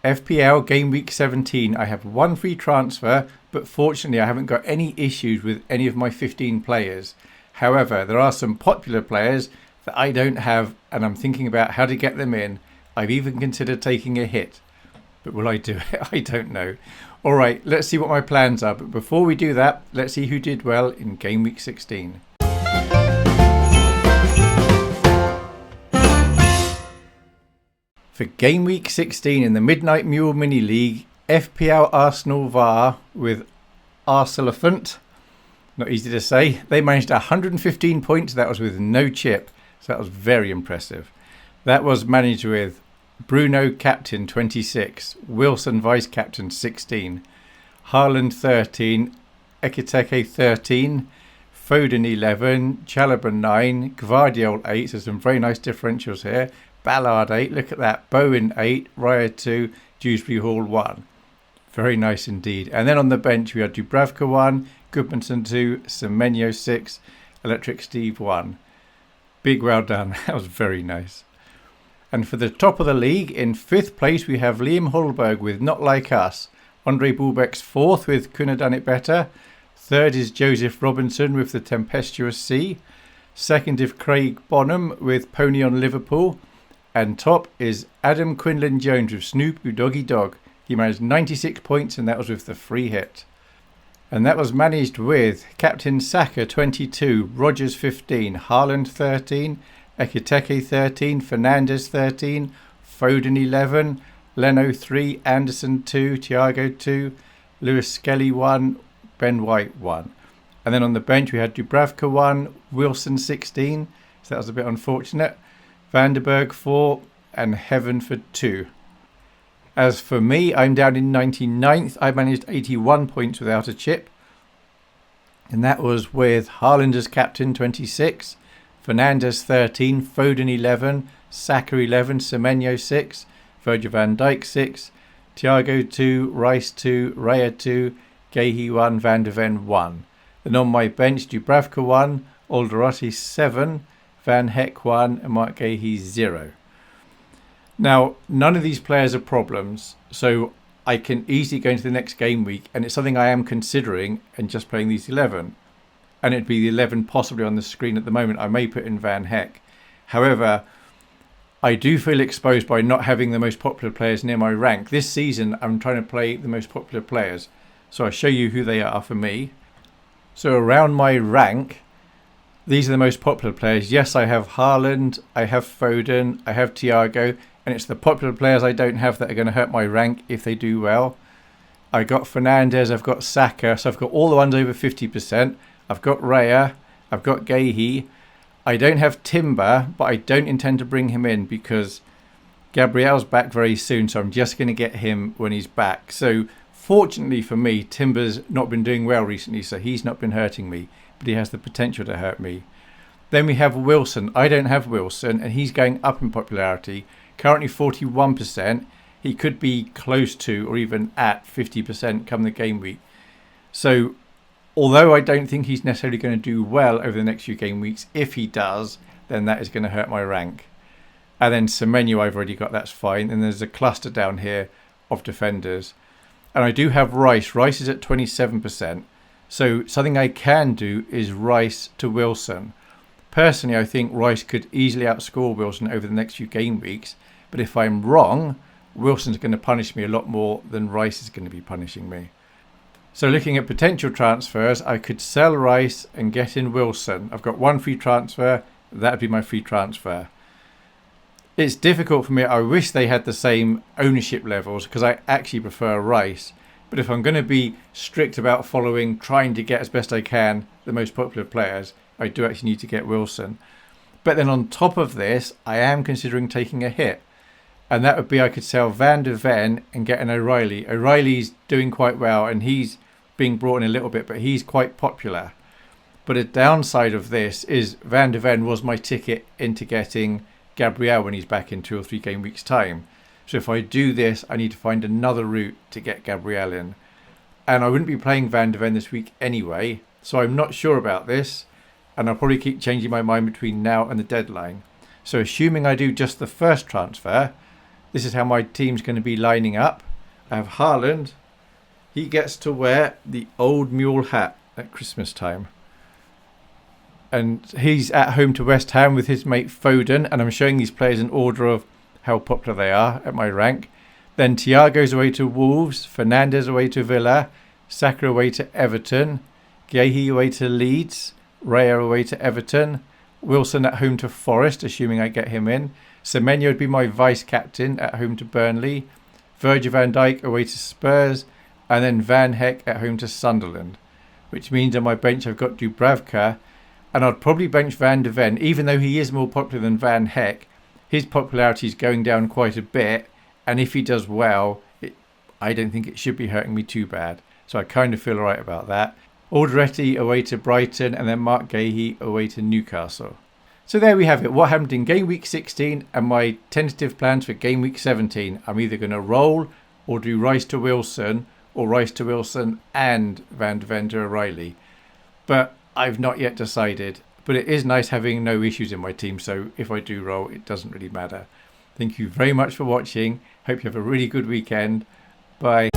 FPL Game Week 17. I have one free transfer, but fortunately I haven't got any issues with any of my 15 players. However, there are some popular players that I don't have, and I'm thinking about how to get them in. I've even considered taking a hit. But will I do it? I don't know. All right, let's see what my plans are. But before we do that, let's see who did well in Game Week 16. For Game Week 16 in the Midnight Mule Mini League, FPL Arsenal VAR with Arsenal, not easy to say, they managed 115 points. That was with no chip, so that was very impressive. That was managed with Bruno captain 26, Wilson vice captain 16, Haaland 13, Ekiteke 13, Foden 11, Chalobah 9, Gvardiol 8, so some very nice differentials here, Ballard 8, look at that, Bowen 8, Raya 2, Dewsbury Hall 1. Very nice indeed. And then on the bench we had Dubravka 1, Goodmanson 2, Semenyo 6, Electric Steve 1. Big well done, that was very nice. And for the top of the league, in 5th place we have Liam Holberg with Not Like Us, Andre Bulbeck's 4th with Couldn't Have Done It Better, 3rd is Joseph Robinson with The Tempestuous Sea, 2nd is Craig Bonham with Pony on Liverpool, and top is Adam Quinlan Jones with Snoop Doggy Dog. He managed 96 points and that was with the free hit. And that was managed with Captain Saka 22, Rogers 15, Haaland 13, Ekiteke 13, Fernandes 13, Foden 11, Leno 3, Anderson 2, Thiago 2, Lewis Skelly 1, Ben White 1. And then on the bench we had Dubravka 1, Wilson 16, so that was a bit unfortunate, Vanderberg 4 and Heavenford 2. As for me, I'm down in 99th. I managed 81 points without a chip. And that was with Haaland as captain 26, Fernandes 13, Foden 11, Saka 11, Semenyo 6, Virgil van Dijk 6, Thiago 2, Rice 2, Raya 2, Gehi 1, Van de Ven 1. Then on my bench, Dubravka 1, Alderossi 7, Van Heck 1 and Mark Gehi 0. Now, none of these players are problems, so I can easily go into the next game week, and it's something I am considering and just playing these 11. And it'd be the 11 possibly on the screen at the moment. I may put in Van Heck. However, I do feel exposed by not having the most popular players near my rank. This season, I'm trying to play the most popular players. So I'll show you who they are for me. So around my rank, these are the most popular players. Yes, I have Haaland, I have Foden, I have Thiago, and it's the popular players I don't have that are going to hurt my rank if they do well. I got Fernandes, I've got Saka, so I've got all the ones over 50%. I've got Raya, I've got Gehi. I don't have Timber, but I don't intend to bring him in because Gabriel's back very soon, so I'm just going to get him when he's back. So fortunately for me, Timber's not been doing well recently, so he's not been hurting me, but he has the potential to hurt me. Then we have Wilson. I don't have Wilson, and he's going up in popularity. Currently 41%. He could be close to or even at 50% come the game week. So although I don't think he's necessarily going to do well over the next few game weeks, if he does, then that is going to hurt my rank. And then Semenyo I've already got, that's fine. And there's a cluster down here of defenders. And I do have Rice. Rice is at 27%. So something I can do is Rice to Wilson. Personally, I think Rice could easily outscore Wilson over the next few game weeks. But if I'm wrong, Wilson's going to punish me a lot more than Rice is going to be punishing me. So looking at potential transfers, I could sell Rice and get in Wilson. I've got one free transfer. That would be my free transfer. It's difficult for me. I wish they had the same ownership levels because I actually prefer Rice. But if I'm going to be strict about trying to get as best I can the most popular players, I do actually need to get Wilson. But then on top of this, I am considering taking a hit. And that would be I could sell Van de Ven and get an O'Reilly. O'Reilly's doing quite well and he's being brought in a little bit, but he's quite popular. But a downside of this is Van de Ven was my ticket into getting Gabriel when he's back in 2 or 3 game weeks time. So if I do this, I need to find another route to get Gabriel in. And I wouldn't be playing Van de Ven this week anyway, so I'm not sure about this. And I'll probably keep changing my mind between now and the deadline. So assuming I do just the first transfer, this is how my team's going to be lining up. I have Haaland. He gets to wear the old mule hat at Christmas time. And he's at home to West Ham with his mate Foden. And I'm showing these players in order of how popular they are at my rank. Then Thiago's away to Wolves. Fernandes away to Villa. Saka away to Everton. Guehi away to Leeds. Raya away to Everton. Wilson at home to Forest, assuming I get him in. Semenyo would be my vice-captain at home to Burnley. Virgil van Dijk away to Spurs. And then Van Heck at home to Sunderland. Which means on my bench I've got Dubravka. And I'd probably bench Van de Ven, even though he is more popular than Van Heck. His popularity is going down quite a bit. And if he does well, I don't think it should be hurting me too bad. So I kind of feel alright about that. Alderete away to Brighton, and then Mark Guehi away to Newcastle. So there we have it. What happened in Game Week 16 and my tentative plans for Game Week 17. I'm either going to roll or do Rice to Wilson, or Rice to Wilson and Van de Ven to O'Reilly. But I've not yet decided. But it is nice having no issues in my team, so if I do roll, it doesn't really matter. Thank you very much for watching. Hope you have a really good weekend. Bye.